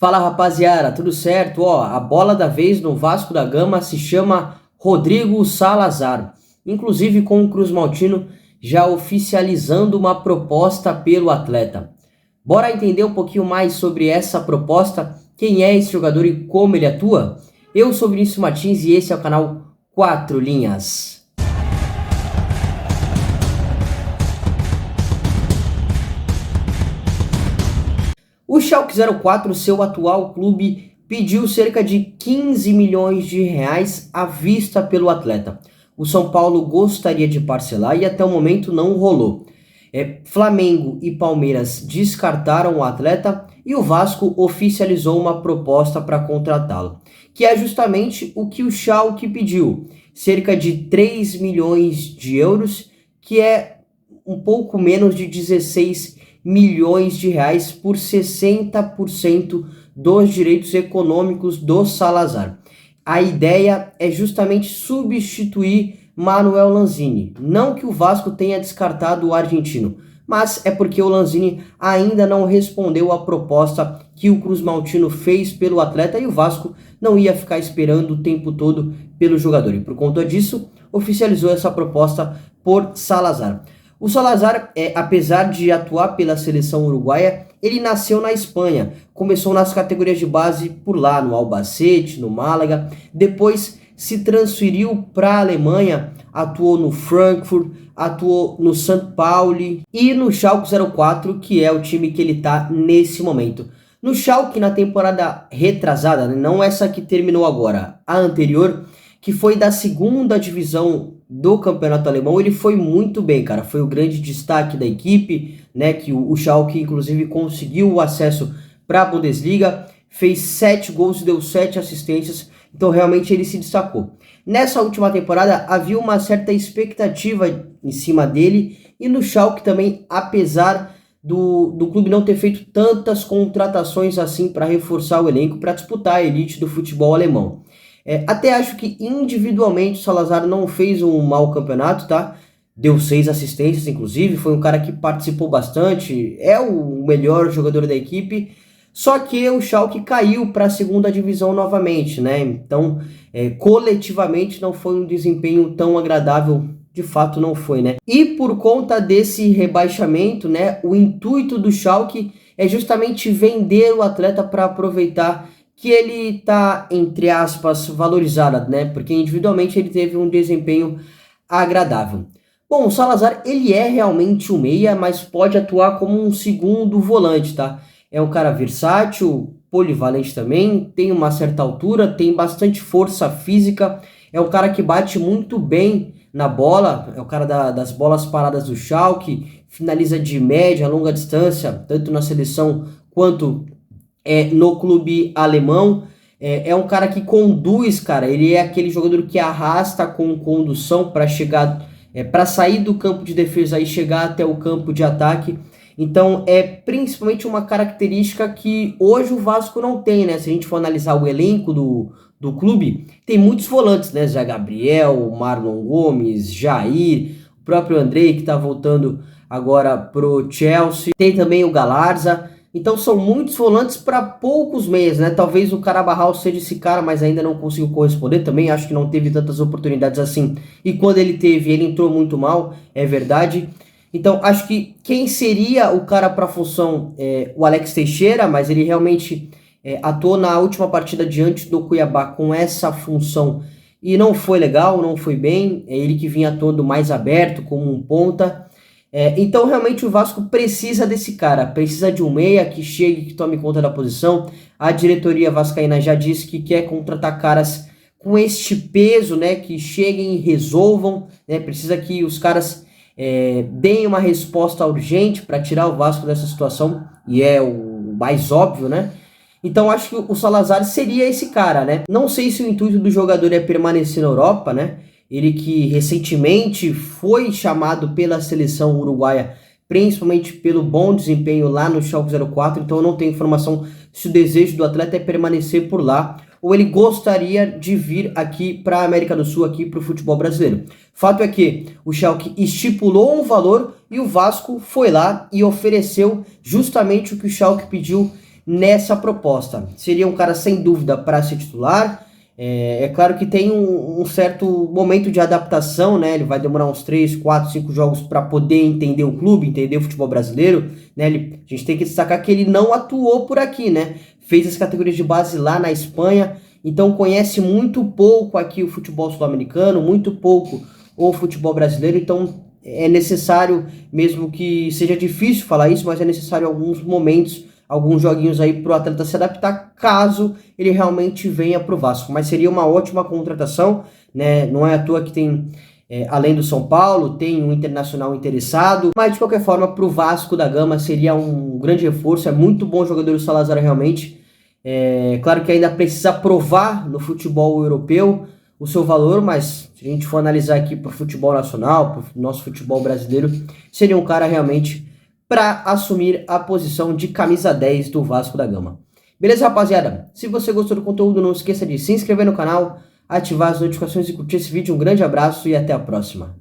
Fala rapaziada, tudo certo? Ó, a bola da vez no Vasco da Gama se chama Rodrigo Salazar. Inclusive com o Cruz Maltino já oficializando uma proposta pelo atleta. Bora entender um pouquinho mais sobre essa proposta, quem é esse jogador e como ele atua? Eu sou Vinícius Martins e esse é o canal 4 Linhas. O Schalke 04, seu atual clube, pediu cerca de 15 milhões de reais à vista pelo atleta. O São Paulo gostaria de parcelar e até o momento não rolou. Flamengo e Palmeiras descartaram o atleta e o Vasco oficializou uma proposta para contratá-lo, que é justamente o que o Schalke pediu, cerca de 3 milhões de euros, que é um pouco menos de 16 milhões de reais por 60% dos direitos econômicos do Salazar. A ideia é justamente substituir Manuel Lanzini. Não que o Vasco tenha descartado o argentino, mas é porque o Lanzini ainda não respondeu à proposta que o Cruz Maltino fez pelo atleta e o Vasco não ia ficar esperando o tempo todo pelo jogador. E por conta disso, oficializou essa proposta por Salazar. O Salazar, apesar de atuar pela seleção uruguaia, ele nasceu na Espanha, começou nas categorias de base por lá, no Albacete, no Málaga, depois se transferiu para a Alemanha, atuou no Frankfurt, atuou no St. Pauli e no Schalke 04, que é o time que ele está nesse momento. No Schalke, na temporada retrasada, não essa que terminou agora, a anterior, que foi da segunda divisão do campeonato alemão, ele foi muito bem, cara, foi o grande destaque da equipe, né, que o Schalke inclusive conseguiu o acesso para a Bundesliga, fez 7 gols e deu 7 assistências, então realmente ele se destacou. Nessa última temporada havia uma certa expectativa em cima dele, e no Schalke também, apesar do clube não ter feito tantas contratações assim para reforçar o elenco, para disputar a elite do futebol alemão. Até acho que individualmente o Salazar não fez um mau campeonato, tá? Deu 6 assistências, inclusive, foi um cara que participou bastante, é o melhor jogador da equipe, só que o Schalke caiu para a segunda divisão novamente, né? Então, coletivamente não foi um desempenho tão agradável, de fato não foi, né? E por conta desse rebaixamento, né, o intuito do Schalke é justamente vender o atleta para aproveitar que ele tá, entre aspas, valorizado, né? Porque individualmente ele teve um desempenho agradável. Bom, o Salazar, ele é realmente um meia, mas pode atuar como um segundo volante, tá? É um cara versátil, polivalente também, tem uma certa altura, tem bastante força física, é um cara que bate muito bem na bola, é o cara das bolas paradas do Schalke, finaliza de média, longa distância, tanto na seleção quanto no clube alemão. É um cara que conduz, cara, ele é aquele jogador que arrasta com condução para chegar, para sair do campo de defesa e chegar até o campo de ataque. Então é principalmente uma característica que hoje o Vasco não tem, né? Se a gente for analisar o elenco do clube, tem muitos volantes, né? Zé Gabriel, Marlon Gomes, Jair, o próprio Andrei que está voltando agora pro Chelsea, tem também o Galarza. Então são muitos volantes para poucos meias, né? Talvez o Carabarral seja esse cara, mas ainda não conseguiu corresponder. Também acho que não teve tantas oportunidades assim. E quando ele teve, ele entrou muito mal, é verdade. Então acho que quem seria o cara para a função é o Alex Teixeira, mas ele realmente atuou na última partida diante do Cuiabá com essa função. E não foi legal, não foi bem. É ele que vinha atuando mais aberto, como um ponta. Então realmente o Vasco precisa desse cara, precisa de um meia que chegue, que tome conta da posição. A diretoria vascaína já disse que quer contratar caras com este peso, né, que cheguem e resolvam, né, precisa que os caras deem uma resposta urgente para tirar o Vasco dessa situação, e é o mais óbvio, né? Então acho que o Salazar seria esse cara, né? Não sei se o intuito do jogador é permanecer na Europa, né? Ele que recentemente foi chamado pela seleção uruguaia, principalmente pelo bom desempenho lá no Schalke 04, então eu não tenho informação se o desejo do atleta é permanecer por lá, ou ele gostaria de vir aqui para a América do Sul, aqui para o futebol brasileiro. Fato é que o Schalke estipulou um valor e o Vasco foi lá e ofereceu justamente o que o Schalke pediu nessa proposta. Seria um cara sem dúvida para ser titular. É claro que tem um certo momento de adaptação, né? Ele vai demorar uns 3, 4, 5 jogos para poder entender o clube, entender o futebol brasileiro, né? A gente tem que destacar que ele não atuou por aqui, né? Fez as categorias de base lá na Espanha, então conhece muito pouco aqui o futebol sul-americano, muito pouco o futebol brasileiro, então é necessário, mesmo que seja difícil falar isso, mas é necessário alguns momentos, alguns joguinhos aí para o atleta se adaptar, caso ele realmente venha para o Vasco. Mas seria uma ótima contratação, né? Não é à toa que tem, além do São Paulo, tem um Internacional interessado, mas de qualquer forma, para o Vasco da Gama seria um grande reforço, é muito bom jogador o Salazar realmente. Claro que ainda precisa provar no futebol europeu o seu valor, mas se a gente for analisar aqui para o futebol nacional, para o nosso futebol brasileiro, seria um cara realmente para assumir a posição de camisa 10 do Vasco da Gama. Beleza, rapaziada? Se você gostou do conteúdo, não esqueça de se inscrever no canal, ativar as notificações e curtir esse vídeo. Um grande abraço e até a próxima.